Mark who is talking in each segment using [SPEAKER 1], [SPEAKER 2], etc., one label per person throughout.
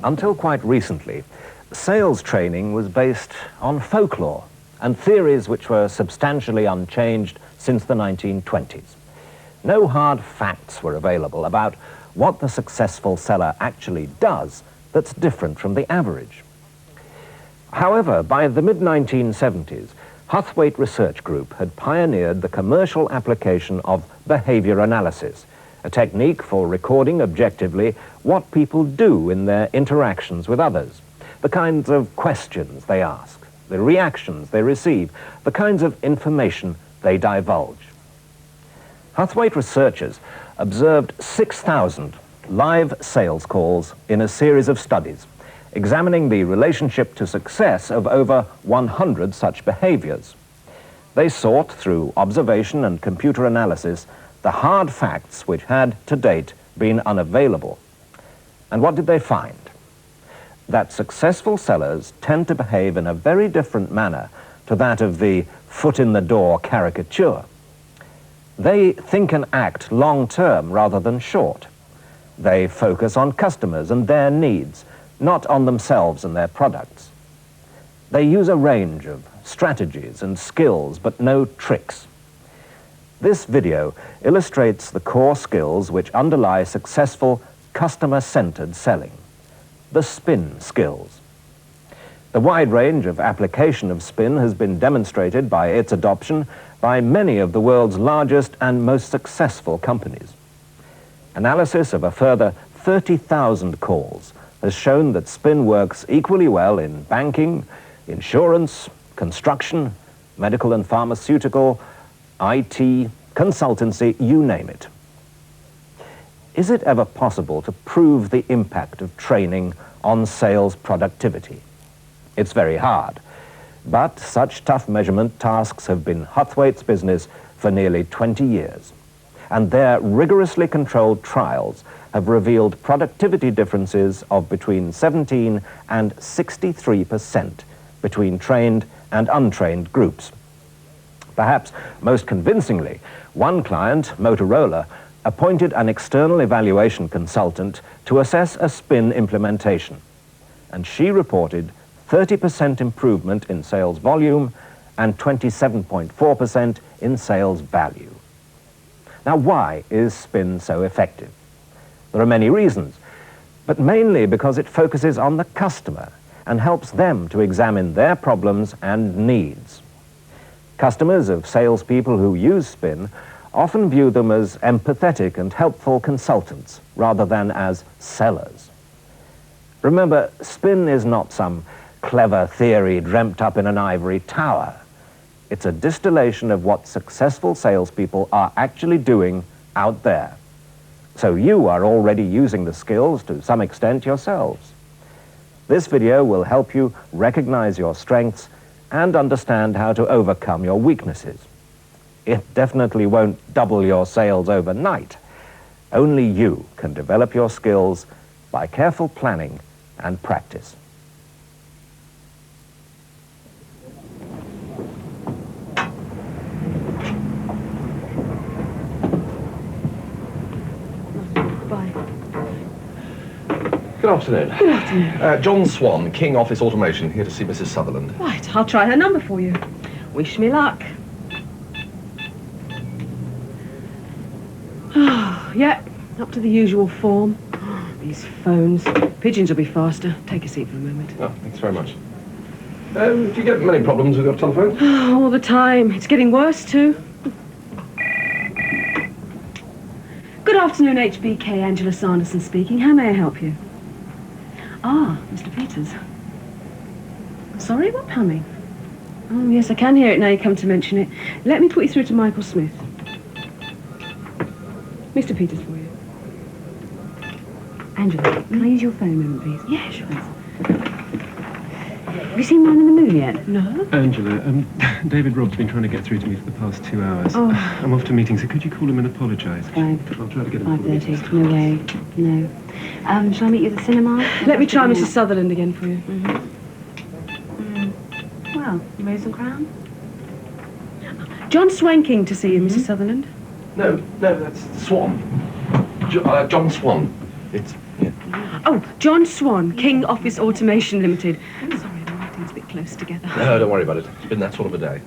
[SPEAKER 1] Until quite recently, sales training was based on folklore and theories which were substantially unchanged since the 1920s. No hard facts were available about what the successful seller actually does that's different from the average. However, by the mid-1970s, Huthwaite Research Group had pioneered the commercial application of behavior analysis, a technique for recording objectively what people do in their interactions with others, the kinds of questions they ask, the reactions they receive, the kinds of information they divulge. Huthwaite researchers observed 6,000 live sales calls in a series of studies, examining the relationship to success of over 100 such behaviors. They sought, through observation and computer analysis, the hard facts which had, to date, been unavailable. And what did they find? That successful sellers tend to behave in a very different manner to that of the foot-in-the-door caricature. They think and act long-term rather than short. They focus on customers and their needs, not on themselves and their products. They use a range of strategies and skills, but no tricks. This video illustrates the core skills which underlie successful customer-centered selling, the SPIN skills. The wide range of application of SPIN has been demonstrated by its adoption by many of the world's largest and most successful companies. Analysis of a further 30,000 calls has shown that SPIN works equally well in banking, insurance, construction, medical and pharmaceutical, IT, consultancy, you name it. Is it ever possible to prove the impact of training on sales productivity? It's very hard, but such tough measurement tasks have been Huthwaite's business for nearly 20 years, and their rigorously controlled trials have revealed productivity differences of between 17 and 63% between trained and untrained groups. Perhaps most convincingly, one client, Motorola, appointed an external evaluation consultant to assess a SPIN implementation, and she reported 30% improvement in sales volume and 27.4% in sales value. Now, why is SPIN so effective? There are many reasons, but mainly because it focuses on the customer and helps them to examine their problems and needs. Customers of salespeople who use SPIN often view them as empathetic and helpful consultants rather than as sellers. Remember, SPIN is not some clever theory dreamt up in an ivory tower. It's a distillation of what successful salespeople are actually doing out there. So you are already using the skills to some extent yourselves. This video will help you recognize your strengths and understand how to overcome your weaknesses. It definitely won't double your sales overnight. Only you can develop your skills by careful planning and practice.
[SPEAKER 2] Good afternoon.
[SPEAKER 3] Good afternoon.
[SPEAKER 2] John Swan, King Office Automation, here to see Mrs. Sutherland.
[SPEAKER 3] Right, I'll try her number for you. Wish me luck. Oh, yeah, up to the usual form. These phones. Pigeons will be faster. Take a seat for a moment.
[SPEAKER 2] Oh, thanks very much. Do you get many problems with your telephone?
[SPEAKER 3] All the time. It's getting worse, too. Good afternoon, HBK. Angela Sanderson speaking. How may I help you? Ah, Mr. Peters. Sorry, what humming? Oh, yes, I can hear it now you come to mention it. Let me put you through to Michael Smith. Mr. Peters for you. Angela, can I use your phone a moment, please? Yeah, sure. Have you seen Man in the Moon yet? No.
[SPEAKER 4] Angela, David Robb's been trying to get through to me for the past 2 hours.
[SPEAKER 3] Oh.
[SPEAKER 4] I'm off to meetings, so could you call him and apologise?
[SPEAKER 3] Fine.
[SPEAKER 4] I'll try to get him.
[SPEAKER 3] 5:30. No way. No. Shall I meet you at the cinema? Let me try Mrs. Sutherland again for you. Well, you raise some crown? John Swanking to see you, Mrs. Sutherland.
[SPEAKER 2] No, that's Swan. John Swan. It's, yeah.
[SPEAKER 3] Oh, John Swan, King Office Automation Limited. Sorry, the writing's a bit close together.
[SPEAKER 2] No, don't worry about it. It's been that sort of a day.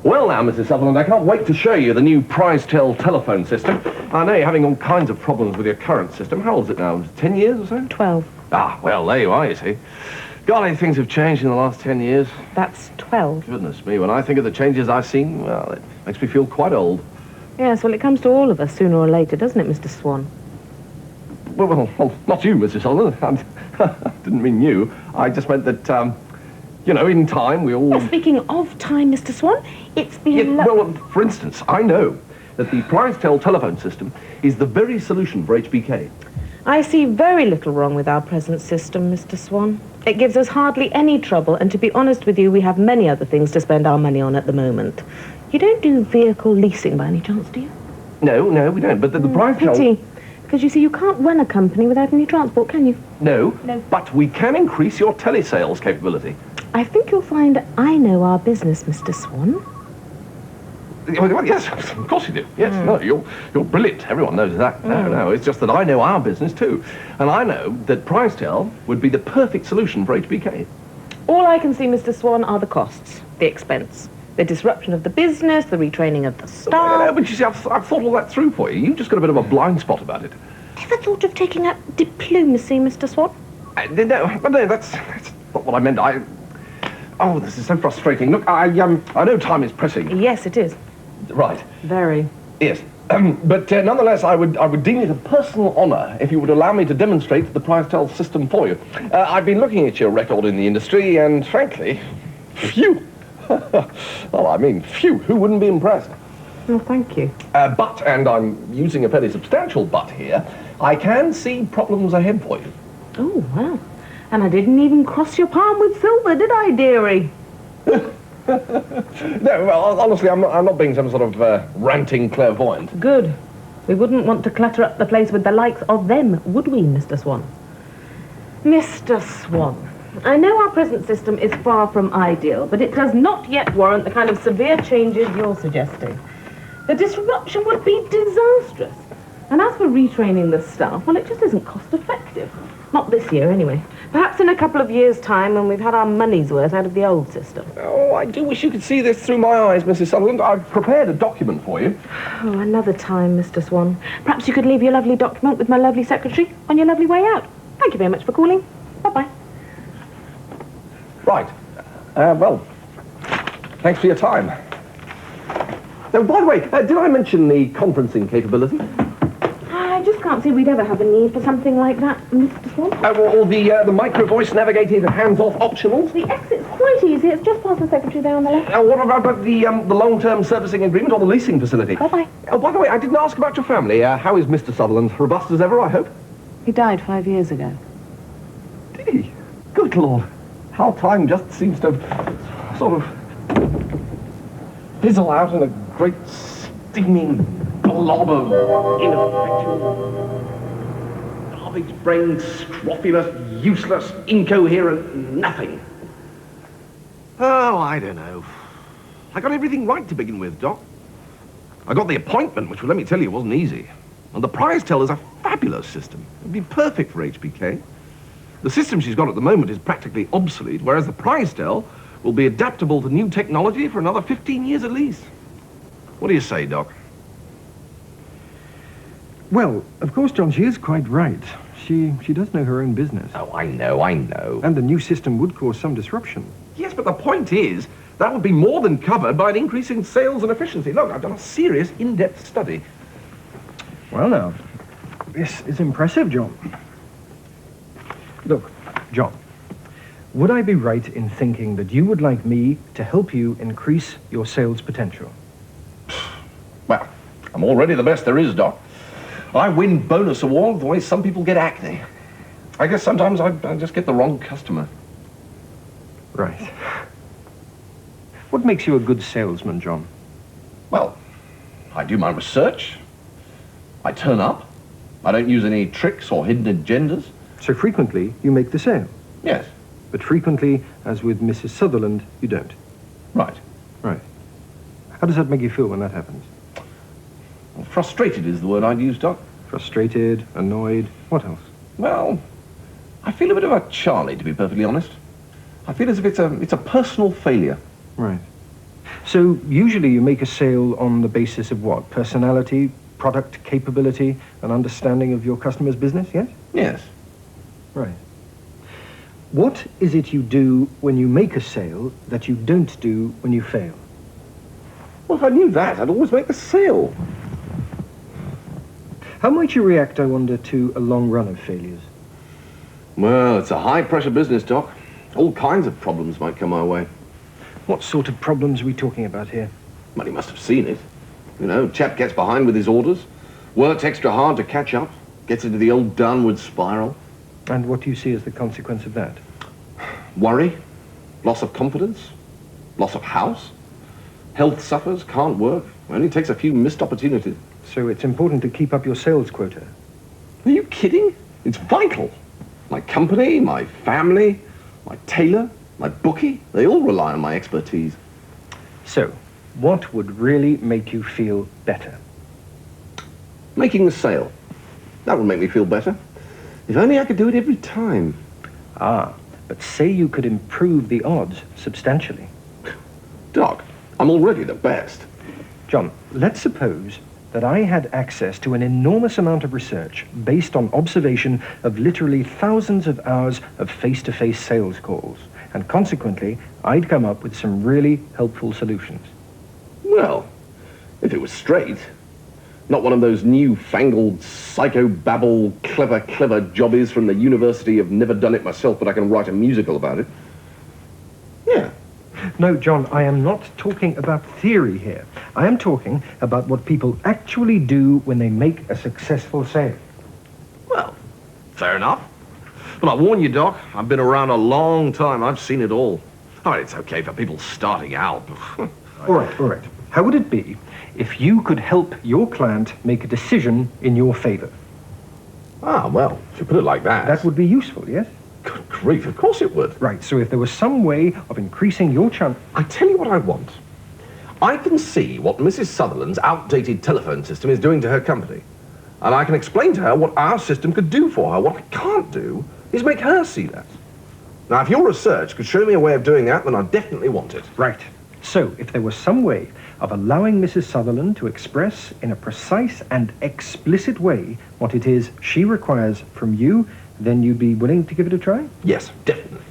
[SPEAKER 2] Well now, Mrs. Sutherland, I can't wait to show you the new Prize-Tel telephone system. I know you're having all kinds of problems with your current system. How old is it now? 10 years or so?
[SPEAKER 3] 12.
[SPEAKER 2] Ah, well, there you are, you see. Golly, things have changed in the last 10 years.
[SPEAKER 3] That's 12.
[SPEAKER 2] Goodness me, when I think of the changes I've seen, well, it makes me feel quite old.
[SPEAKER 5] Yes, well, it comes to all of us sooner or later, doesn't it, Mr. Swan?
[SPEAKER 2] Well, not you, Mrs. Sutherland. I didn't mean you. I just meant that, you know, in time we all...
[SPEAKER 5] Well, speaking of time, Mr. Swan, it's been...
[SPEAKER 2] Yeah, well, for instance, I know that the Prize-Tel telephone system is the very solution for HBK.
[SPEAKER 5] I see very little wrong with our present system, Mr. Swan. It gives us hardly any trouble, and to be honest with you, we have many other things to spend our money on at the moment. You don't do vehicle leasing by any chance, do you?
[SPEAKER 2] No, we don't, but the Prize-Tel...
[SPEAKER 5] Pity. Because, you see, you can't run a company without any transport, can you?
[SPEAKER 2] No, but we can increase your telesales capability.
[SPEAKER 5] I think you'll find I know our business, Mr. Swan.
[SPEAKER 2] Well, yes, of course you do. Yes, no, you're brilliant. Everyone knows that. No, it's just that I know our business too. And I know that Prize-Tel would be the perfect solution for HBK.
[SPEAKER 5] All I can see, Mr. Swan, are the costs, the expense, the disruption of the business, the retraining of the staff.
[SPEAKER 2] No, but you see, I've thought all that through for you. You've just got a bit of a blind spot about it.
[SPEAKER 5] Ever thought of taking up diplomacy, Mr. Swan?
[SPEAKER 2] No, that's not what I meant. Oh, this is so frustrating. Look, I know time is pressing.
[SPEAKER 5] Yes, it is.
[SPEAKER 2] Right.
[SPEAKER 5] Very.
[SPEAKER 2] Yes. But nonetheless, I would deem it a personal honour if you would allow me to demonstrate the Prize-Tel system for you. I've been looking at your record in the industry, and frankly, phew. Well, I mean, phew, who wouldn't be impressed?
[SPEAKER 5] Well, thank you.
[SPEAKER 2] But, and I'm using a fairly substantial but here, I can see problems ahead for you.
[SPEAKER 5] Oh, wow. And I didn't even cross your palm with silver, did I, dearie?
[SPEAKER 2] No, well, honestly, I'm not being some sort of ranting clairvoyant.
[SPEAKER 5] Good. We wouldn't want to clutter up the place with the likes of them, would we, Mr. Swan? Mr. Swan, I know our present system is far from ideal, but it does not yet warrant the kind of severe changes you're suggesting. The disruption would be disastrous. And as for retraining the staff, well, it just isn't cost-effective. Not this year, anyway. Perhaps in a couple of years' time when we've had our money's worth out of the old system.
[SPEAKER 2] Oh, I do wish you could see this through my eyes, Mrs. Sutherland. I've prepared a document for you.
[SPEAKER 5] Oh, another time, Mr. Swan. Perhaps you could leave your lovely document with my lovely secretary on your lovely way out. Thank you very much for calling. Bye-bye.
[SPEAKER 2] Right. Well, thanks for your time. Oh, by the way, did I mention the conferencing capability?
[SPEAKER 5] I just can't see we'd ever have a need for something like that, Mr. Swan.
[SPEAKER 2] Or the micro-voice navigated hands-off optionals?
[SPEAKER 5] The exit's quite easy. It's just past the secretary there on the left.
[SPEAKER 2] What about the long-term servicing agreement or the leasing facility?
[SPEAKER 5] Bye-bye.
[SPEAKER 2] Oh, by the way, I didn't ask about your family. How is Mr. Sutherland? Robust as ever, I hope?
[SPEAKER 3] He died 5 years ago.
[SPEAKER 2] Did he? Good Lord. How time just seems to sort of fizzle out in a great steaming blob of ineffectual, garbage-brained, scrofulous, useless, incoherent nothing. Oh, I don't know. I got everything right to begin with, Doc. I got the appointment, which, let me tell you, wasn't easy. And the Prize-Tel is a fabulous system. It'd be perfect for HBK. The system she's got at the moment is practically obsolete, whereas the Prize-Tel will be adaptable to new technology for another 15 years at least. What do you say, Doc?
[SPEAKER 4] Well, of course, John, she is quite right. She does know her own business.
[SPEAKER 2] Oh, I know.
[SPEAKER 4] And the new system would cause some disruption.
[SPEAKER 2] Yes, but the point is, that would be more than covered by an increase in sales and efficiency. Look, I've done a serious, in-depth study.
[SPEAKER 4] Well, now, this is impressive, John. Look, John, would I be right in thinking that you would like me to help you increase your sales potential?
[SPEAKER 2] Well, I'm already the best there is, Doc. I win bonus awards the way some people get acne. I guess sometimes I just get the wrong customer.
[SPEAKER 4] Right. What makes you a good salesman, John?
[SPEAKER 2] Well, I do my research. I turn up. I don't use any tricks or hidden agendas.
[SPEAKER 4] So frequently, you make the sale.
[SPEAKER 2] Yes.
[SPEAKER 4] But frequently, as with Mrs. Sutherland, you don't.
[SPEAKER 2] Right.
[SPEAKER 4] Right. How does that make you feel when that happens?
[SPEAKER 2] Well, frustrated is the word I'd use, Doc.
[SPEAKER 4] Frustrated, annoyed, what else?
[SPEAKER 2] Well, I feel a bit of a Charlie, to be perfectly honest. I feel as if it's a personal failure.
[SPEAKER 4] Right. So usually you make a sale on the basis of what? Personality, product capability, and understanding of your customer's business, yes?
[SPEAKER 2] Yes.
[SPEAKER 4] Right. What is it you do when you make a sale that you don't do when you fail?
[SPEAKER 2] Well, if I knew that, I'd always make the sale.
[SPEAKER 4] How might you react, I wonder, to a long run of failures?
[SPEAKER 2] Well, it's a high-pressure business, Doc. All kinds of problems might come our way.
[SPEAKER 4] What sort of problems are we talking about here?
[SPEAKER 2] Well, he must have seen it. You know, chap gets behind with his orders, works extra hard to catch up, gets into the old downward spiral.
[SPEAKER 4] And what do you see as the consequence of that?
[SPEAKER 2] Worry, loss of confidence, loss of house. Health suffers, can't work, only takes a few missed opportunities.
[SPEAKER 4] So it's important to keep up your sales quota.
[SPEAKER 2] Are you kidding? It's vital. My company, my family, my tailor, my bookie, they all rely on my expertise.
[SPEAKER 4] So, what would really make you feel better?
[SPEAKER 2] Making the sale. That would make me feel better. If only I could do it every time.
[SPEAKER 4] Ah, but say you could improve the odds substantially.
[SPEAKER 2] Doc, I'm already the best.
[SPEAKER 4] John, let's suppose that I had access to an enormous amount of research based on observation of literally thousands of hours of face-to-face sales calls, and consequently, I'd come up with some really helpful solutions.
[SPEAKER 2] Well, if it was straight, not one of those new-fangled, psychobabble, clever jobbies from the University of Never Done It Myself, but I can write a musical about it. Yeah.
[SPEAKER 4] No, John, I am not talking about theory here. I am talking about what people actually do when they make a successful sale.
[SPEAKER 2] Well, fair enough. But I warn you, Doc, I've been around a long time. I've seen it all. I mean, it's okay for people starting out.
[SPEAKER 4] All right. How would it be if you could help your client make a decision in your favor?
[SPEAKER 2] Ah, well, if you put it like that...
[SPEAKER 4] That would be useful, yes?
[SPEAKER 2] Good grief, of course it would.
[SPEAKER 4] Right, so if there was some way of increasing your chance...
[SPEAKER 2] I tell you what I want. I can see what Mrs. Sutherland's outdated telephone system is doing to her company. And I can explain to her what our system could do for her. What I can't do is make her see that. Now, if your research could show me a way of doing that, then I definitely want it.
[SPEAKER 4] Right. So, if there was some way of allowing Mrs. Sutherland to express in a precise and explicit way what it is she requires from you, then you'd be willing to give it a try?
[SPEAKER 2] Yes, definitely.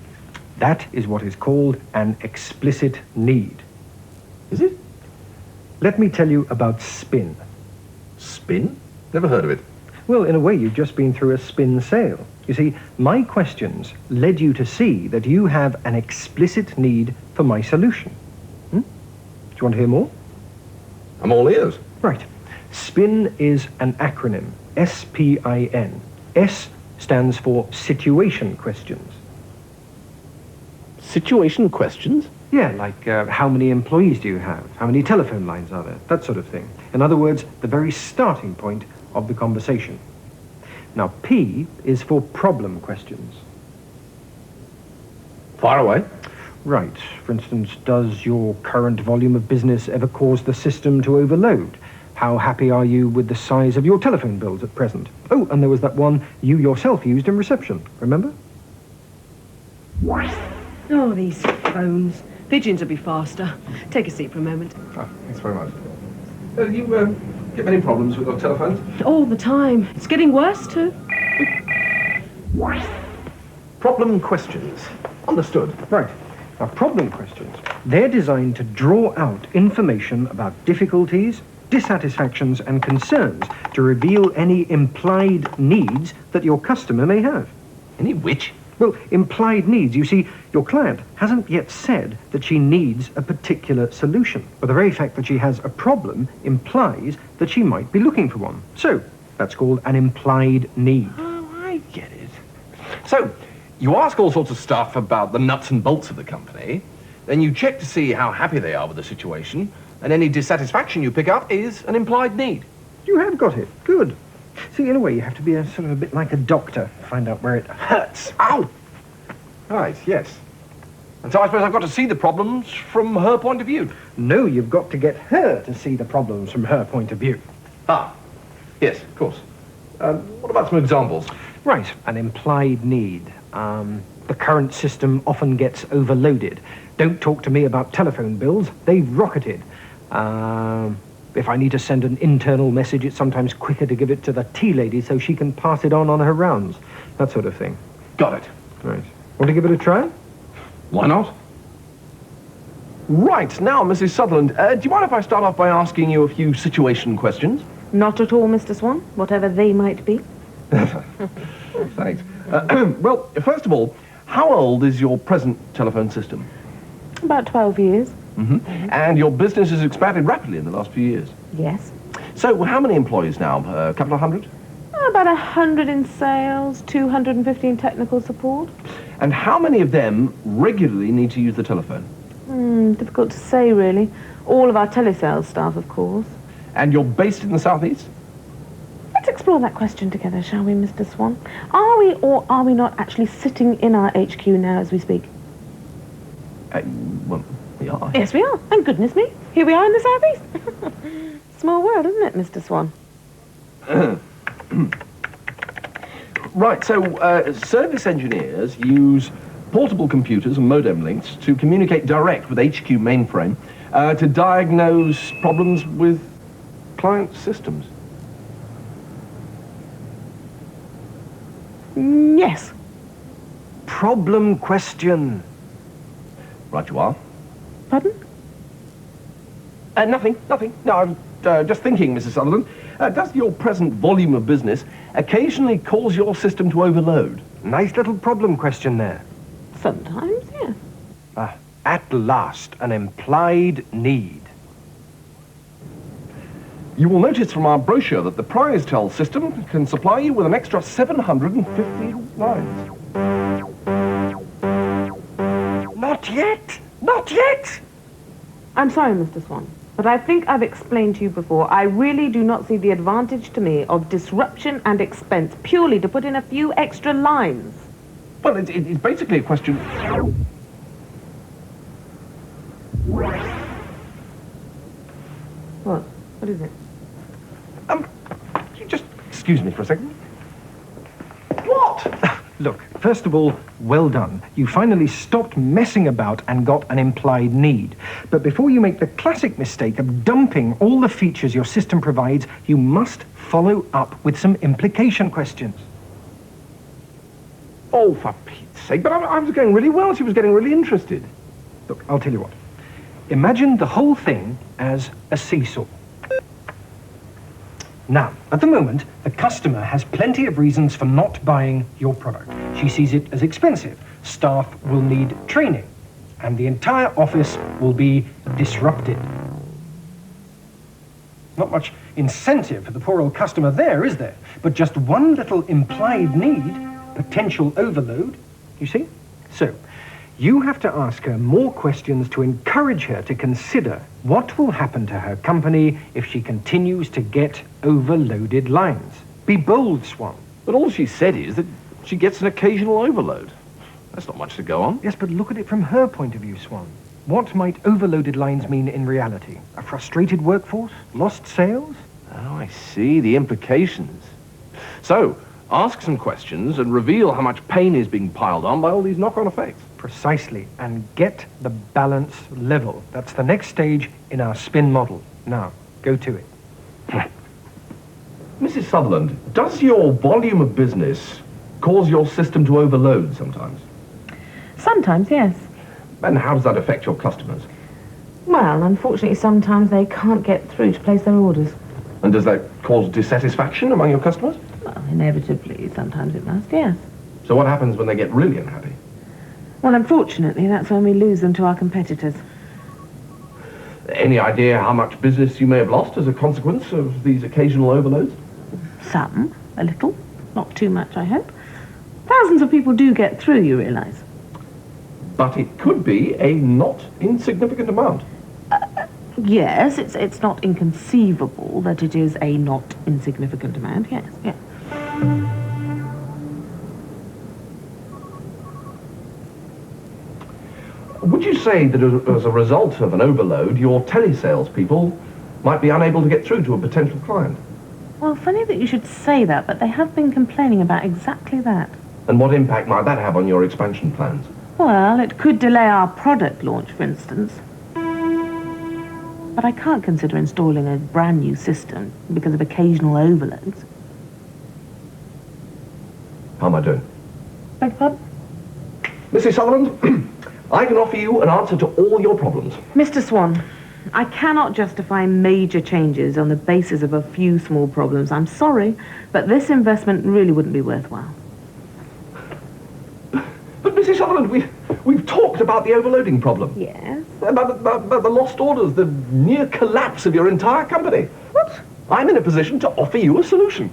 [SPEAKER 4] That is what is called an explicit need.
[SPEAKER 2] Is it?
[SPEAKER 4] Let me tell you about SPIN.
[SPEAKER 2] SPIN? Never heard of it.
[SPEAKER 4] Well, in a way, you've just been through a SPIN sale. You see, my questions led you to see that you have an explicit need for my solution. Do you want to hear more?
[SPEAKER 2] I'm all ears.
[SPEAKER 4] Right. SPIN is an acronym. S-P-I-N. S stands for situation questions.
[SPEAKER 2] Situation questions?
[SPEAKER 4] Yeah, like how many employees do you have? How many telephone lines are there? That sort of thing. In other words, the very starting point of the conversation. Now, P is for problem questions.
[SPEAKER 2] Fire away.
[SPEAKER 4] Right. For instance, does your current volume of business ever cause the system to overload? How happy are you with the size of your telephone bills at present? Oh, and there was that one you yourself used in reception, remember?
[SPEAKER 3] Oh, these phones. Pigeons will be faster. Take a seat for a moment.
[SPEAKER 2] Oh, thanks very much. You get many problems with your telephones?
[SPEAKER 3] All the time. It's getting worse, too.
[SPEAKER 2] Problem questions. Understood.
[SPEAKER 4] Right. Now, problem questions. They're designed to draw out information about difficulties, dissatisfactions, and concerns to reveal any implied needs that your customer may have.
[SPEAKER 2] Any which?
[SPEAKER 4] Well, implied needs. You see, your client hasn't yet said that she needs a particular solution, but the very fact that she has a problem implies that she might be looking for one. So, that's called an implied need.
[SPEAKER 2] Oh, I get it. So, you ask all sorts of stuff about the nuts and bolts of the company, then you check to see how happy they are with the situation, and any dissatisfaction you pick up is an implied need.
[SPEAKER 4] You have got it. Good. See, in a way, you have to be a bit like a doctor, find out where it hurts.
[SPEAKER 2] Ow! Right, yes. And so I suppose I've got to see the problems from her point of view.
[SPEAKER 4] No, you've got to get her to see the problems from her point of view.
[SPEAKER 2] Ah, yes, of course. What about some examples?
[SPEAKER 4] Right, an implied need. The current system often gets overloaded. Don't talk to me about telephone bills. They've rocketed. If I need to send an internal message, it's sometimes quicker to give it to the tea lady so she can pass it on her rounds. That sort of thing.
[SPEAKER 2] Got it.
[SPEAKER 4] Right. Want to give it a try?
[SPEAKER 2] Why not? Right, now, Mrs. Sutherland, do you mind if I start off by asking you a few situation questions?
[SPEAKER 5] Not at all, Mr. Swan, whatever they might be.
[SPEAKER 2] Thanks. Well, first of all, how old is your present telephone system?
[SPEAKER 5] About 12 years.
[SPEAKER 2] And your business has expanded rapidly in the last few years.
[SPEAKER 5] Yes.
[SPEAKER 2] So, how many employees now? A couple of hundred?
[SPEAKER 5] About 100 in sales, 250 in technical support.
[SPEAKER 2] And how many of them regularly need to use the telephone?
[SPEAKER 5] Difficult to say, really. All of our telesales staff, of course.
[SPEAKER 2] And you're based in the southeast?
[SPEAKER 5] Let's explore that question together, shall we, Mr. Swan? Are we or are we not actually sitting in our HQ now as we speak?
[SPEAKER 2] Well, we are.
[SPEAKER 5] Yes, we are. And goodness me, here we are in the southeast. Small world, isn't it, Mr. Swan?
[SPEAKER 2] Right, so service engineers use portable computers and modem links to communicate direct with HQ mainframe to diagnose problems with client systems.
[SPEAKER 5] Yes.
[SPEAKER 4] Problem question.
[SPEAKER 2] Right you are.
[SPEAKER 5] Pardon?
[SPEAKER 2] Nothing. No, I'm just thinking, Mrs. Sutherland. Does your present volume of business occasionally cause your system to overload?
[SPEAKER 4] Nice little problem question there.
[SPEAKER 5] Sometimes, yes.
[SPEAKER 4] At last, an implied need.
[SPEAKER 2] You will notice from our brochure that the PrizeTel system can supply you with an extra 750 lines.
[SPEAKER 4] Not yet! Not yet!
[SPEAKER 5] I'm sorry, Mr. Swan, but I think I've explained to you before, I really do not see the advantage to me of disruption and expense purely to put in a few extra lines.
[SPEAKER 2] Well, it's basically a question...
[SPEAKER 5] What? What is it?
[SPEAKER 2] You just excuse me for a second. What?
[SPEAKER 4] Look, first of all, well done. You finally stopped messing about and got an implied need. But before you make the classic mistake of dumping all the features your system provides, you must follow up with some implication questions.
[SPEAKER 2] Oh, for Pete's sake, but I was going really well. She was getting really interested.
[SPEAKER 4] Look, I'll tell you what. Imagine the whole thing as a seesaw. Now, at the moment, the customer has plenty of reasons for not buying your product. She sees it as expensive, staff will need training, and the entire office will be disrupted. Not much incentive for the poor old customer there, is there? But just one little implied need, potential overload, you see? So, you have to ask her more questions to encourage her to consider what will happen to her company if she continues to get overloaded lines. Be bold, Swan.
[SPEAKER 2] But all she said is that she gets an occasional overload. That's not much to go on.
[SPEAKER 4] Yes, but look at it from her point of view, Swan. What might overloaded lines mean in reality? A frustrated workforce? Lost sales?
[SPEAKER 2] Oh, I see the implications. So, ask some questions and reveal how much pain is being piled on by all these knock-on effects.
[SPEAKER 4] Precisely, and get the balance level. That's the next stage in our SPIN model. Now, go to it.
[SPEAKER 2] Mrs. Sutherland, does your volume of business cause your system to overload sometimes?
[SPEAKER 5] Sometimes, yes.
[SPEAKER 2] And how does that affect your customers?
[SPEAKER 5] Well, unfortunately, sometimes they can't get through to place their orders.
[SPEAKER 2] And does that cause dissatisfaction among your customers?
[SPEAKER 5] Well, inevitably, sometimes it must, yes.
[SPEAKER 2] So what happens when they get really unhappy?
[SPEAKER 5] Well, unfortunately, that's when we lose them to our competitors.
[SPEAKER 2] Any idea how much business you may have lost as a consequence of these occasional overloads?
[SPEAKER 5] Some, a little. Not too much, I hope. Thousands of people do get through, you realise.
[SPEAKER 2] But it could be a not insignificant amount.
[SPEAKER 5] Yes, it's not inconceivable that it is a not insignificant amount, yes, yes.
[SPEAKER 2] say that as a result of an overload, your telesales people might be unable to get through to a potential client?
[SPEAKER 5] Well, funny that you should say that, but they have been complaining about exactly that.
[SPEAKER 2] And what impact might that have on your expansion plans?
[SPEAKER 5] Well, it could delay our product launch, for instance. But I can't consider installing a brand new system because of occasional overloads.
[SPEAKER 2] How am I doing?
[SPEAKER 5] Beg pardon?
[SPEAKER 2] Mrs. Sutherland, I can offer you an answer to all your problems.
[SPEAKER 5] Mr. Swan, I cannot justify major changes on the basis of a few small problems. I'm sorry, but this investment really wouldn't be worthwhile.
[SPEAKER 2] But Mrs. Sutherland, we've talked about the overloading problem.
[SPEAKER 5] Yes?
[SPEAKER 2] About the lost orders, the near collapse of your entire company. What? I'm in a position to offer you a solution.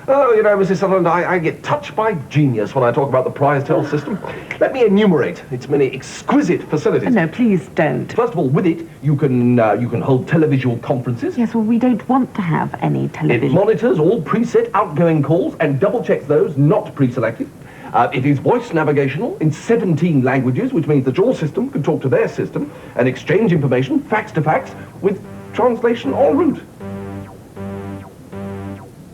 [SPEAKER 2] Oh, you know, Mrs. Sutherland, I get touched by genius when I talk about the prize-tell system. Let me enumerate its many exquisite facilities.
[SPEAKER 5] No, please don't.
[SPEAKER 2] First of all, with it, you can hold televisual conferences.
[SPEAKER 5] Yes, well, we don't want to have any television.
[SPEAKER 2] It monitors all preset outgoing calls and double-checks those not pre-selected. It is voice navigational in 17 languages, which means that your system can talk to their system and exchange information, fax to fax, with translation en route.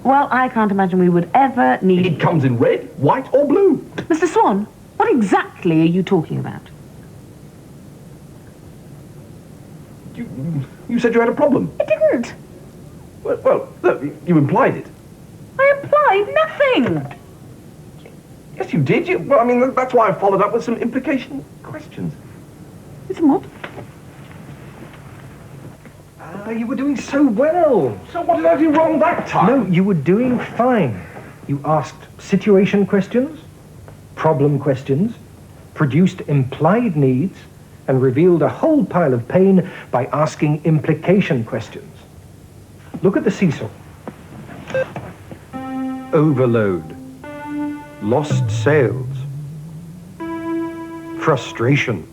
[SPEAKER 5] Well, I can't imagine we would ever need...
[SPEAKER 2] It comes in red, white, or blue.
[SPEAKER 5] Mr. Swan, what exactly are you talking about?
[SPEAKER 2] You said you had a problem.
[SPEAKER 5] I didn't.
[SPEAKER 2] Well, look, you implied it.
[SPEAKER 5] I implied nothing.
[SPEAKER 2] Yes, you did. Well, I mean, that's why I followed up with some implication questions.
[SPEAKER 5] It's what?
[SPEAKER 4] You were doing so well.
[SPEAKER 2] So what did I do wrong that time?
[SPEAKER 4] No, you were doing fine. You asked situation questions, problem questions, produced implied needs, and revealed a whole pile of pain by asking implication questions. Look at the seesaw. Overload. Lost sales. Frustration.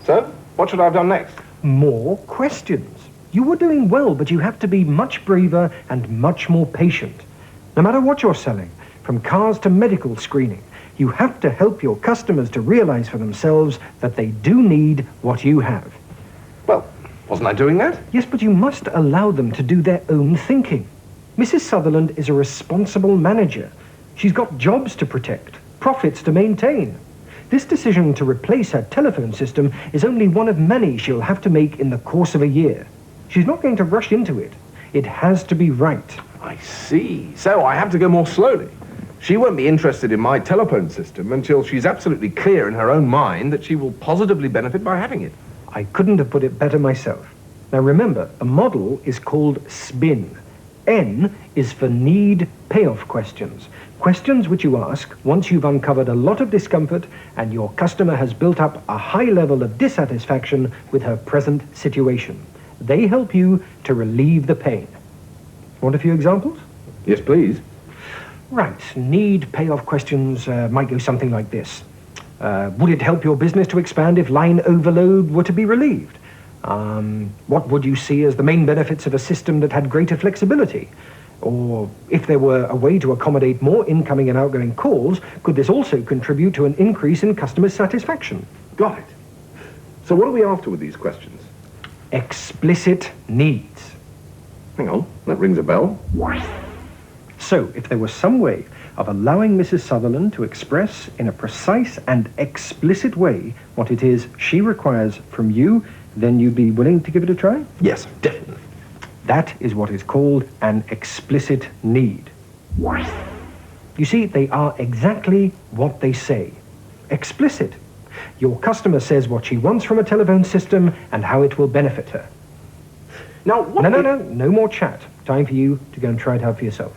[SPEAKER 2] So, what should I have done next?
[SPEAKER 4] More questions. You were doing well, but you have to be much braver and much more patient. No matter what you're selling, from cars to medical screening, you have to help your customers to realize for themselves that they do need what you have.
[SPEAKER 2] Well, wasn't I doing that?
[SPEAKER 4] Yes, but you must allow them to do their own thinking. Mrs. Sutherland is a responsible manager. She's got jobs to protect, profits to maintain. This decision to replace her telephone system is only one of many she'll have to make in the course of a year. She's not going to rush into it. It has to be right.
[SPEAKER 2] I see. So I have to go more slowly. She won't be interested in my telephone system until she's absolutely clear in her own mind that she will positively benefit by having it.
[SPEAKER 4] I couldn't have put it better myself. Now remember, a model is called SPIN. N is for need payoff questions. Questions which you ask once you've uncovered a lot of discomfort and your customer has built up a high level of dissatisfaction with her present situation. They help you to relieve the pain. Want a few examples?
[SPEAKER 2] Yes, please.
[SPEAKER 4] Right. Need payoff questions might go something like this. Would it help your business to expand if line overload were to be relieved? What would you see as the main benefits of a system that had greater flexibility? Or if there were a way to accommodate more incoming and outgoing calls, could this also contribute to an increase in customer satisfaction?
[SPEAKER 2] Got it. So what are we after with these questions?
[SPEAKER 4] Explicit needs.
[SPEAKER 2] Hang on, that rings a bell.
[SPEAKER 4] So, if there was some way of allowing Mrs. Sutherland to express in a precise and explicit way what it is she requires from you, then you'd be willing to give it a try?
[SPEAKER 2] Yes, definitely.
[SPEAKER 4] That is what is called an explicit need. You see, they are exactly what they say. Explicit. Your customer says what she wants from a telephone system and how it will benefit her.
[SPEAKER 2] Now, what...
[SPEAKER 4] No more chat. Time for you to go and try it out for yourself.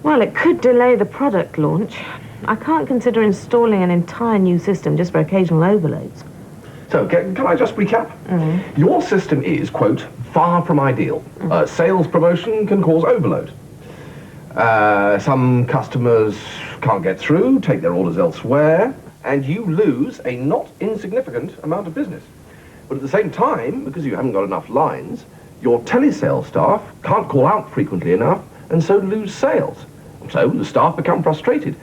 [SPEAKER 5] Well, it could delay the product launch. I can't consider installing an entire new system just for occasional overloads.
[SPEAKER 2] So, can I just recap? Your system is, quote, far from ideal. Sales promotion can cause overload. Some customers can't get through, take their orders elsewhere, and you lose a not insignificant amount of business. But at the same time, because you haven't got enough lines, your telesales staff can't call out frequently enough, and so lose sales. So the staff become frustrated.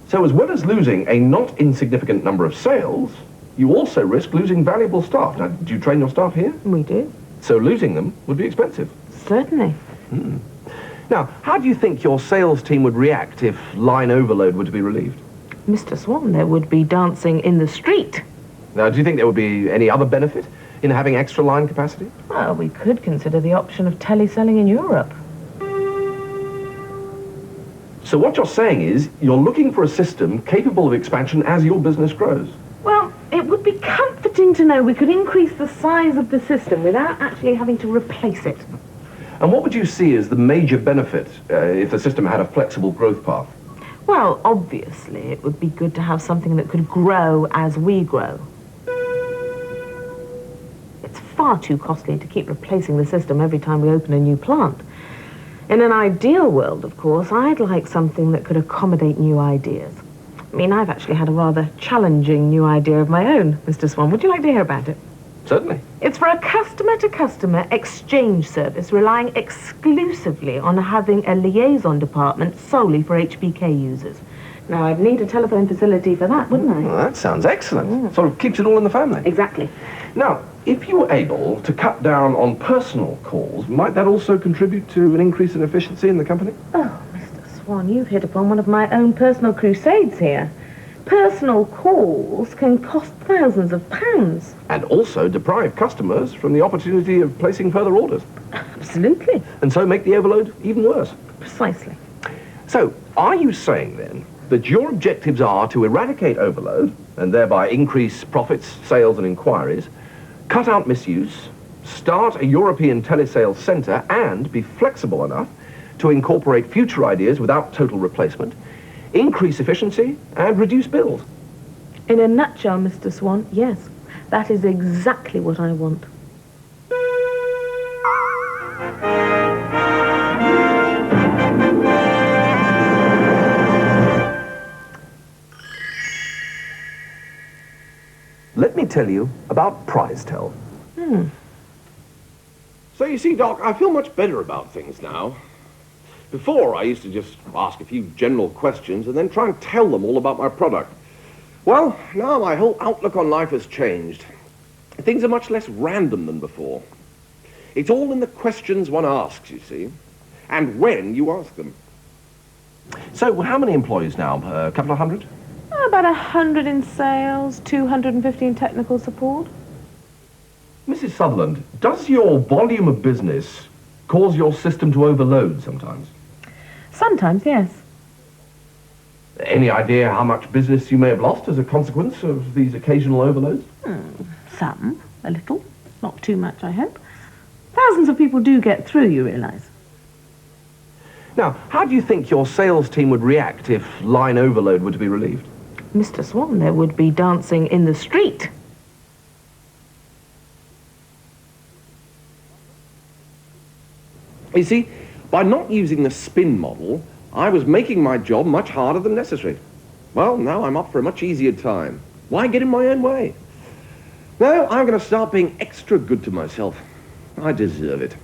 [SPEAKER 2] So as well as losing a not insignificant number of sales, you also risk losing valuable staff. Now, do you train your staff here?
[SPEAKER 5] We do.
[SPEAKER 2] So losing them would be expensive.
[SPEAKER 5] Certainly.
[SPEAKER 2] Now, how do you think your sales team would react if line overload were to be relieved?
[SPEAKER 5] Mr. Swan, there would be dancing in the street.
[SPEAKER 2] Now, do you think there would be any other benefit in having extra line capacity?
[SPEAKER 5] Well, we could consider the option of teleselling in Europe.
[SPEAKER 2] So what you're saying is you're looking for a system capable of expansion as your business grows.
[SPEAKER 5] Well, it would be comforting to know we could increase the size of the system without actually having to replace it.
[SPEAKER 2] And what would you see as the major benefit if the system had a flexible growth path?
[SPEAKER 5] Well, obviously, it would be good to have something that could grow as we grow. It's far too costly to keep replacing the system every time we open a new plant. In an ideal world, of course, I'd like something that could accommodate new ideas. I mean, I've actually had a rather challenging new idea of my own, Mr. Swan. Would you like to hear about it?
[SPEAKER 2] Certainly.
[SPEAKER 5] It's for a customer-to-customer exchange service relying exclusively on having a liaison department solely for HBK users. Now, I'd need a telephone facility for that, wouldn't I?
[SPEAKER 2] Well, that sounds excellent. Sort of keeps it all in the family.
[SPEAKER 5] Exactly.
[SPEAKER 2] Now, if you were able to cut down on personal calls, might that also contribute to an increase in efficiency in the company?
[SPEAKER 5] Oh, Mr. Swan, you've hit upon one of my own personal crusades here. Personal calls can cost thousands of pounds.
[SPEAKER 2] And also deprive customers from the opportunity of placing further orders.
[SPEAKER 5] Absolutely.
[SPEAKER 2] And so make the overload even worse.
[SPEAKER 5] Precisely.
[SPEAKER 2] So, are you saying then that your objectives are to eradicate overload and thereby increase profits, sales and inquiries, cut out misuse, start a European telesales centre and be flexible enough to incorporate future ideas without total replacement, increase efficiency and reduce bills?
[SPEAKER 5] In a nutshell, Mr. Swan, yes. That is exactly what I want.
[SPEAKER 2] Let me tell you about PrizeTel. So you see, Doc, I feel much better about things now. Before, I used to just ask a few general questions and then try and tell them all about my product. Well, now my whole outlook on life has changed. Things are much less random than before. It's all in the questions one asks, you see, and when you ask them. So, how many employees now? A couple of hundred?
[SPEAKER 5] About 100 in sales, 250 in technical support.
[SPEAKER 2] Mrs. Sutherland, does your volume of business cause your system to overload sometimes?
[SPEAKER 5] Sometimes, yes.
[SPEAKER 2] Any idea how much business you may have lost as a consequence of these occasional overloads?
[SPEAKER 5] Some. A little. Not too much, I hope. Thousands of people do get through, you realise.
[SPEAKER 2] Now, how do you think your sales team would react if line overload were to be relieved?
[SPEAKER 5] Mr. Swan, there would be dancing in the street.
[SPEAKER 2] You see, by not using the SPIN model, I was making my job much harder than necessary. Well, now I'm up for a much easier time. Why get in my own way? No, I'm going to start being extra good to myself. I deserve it.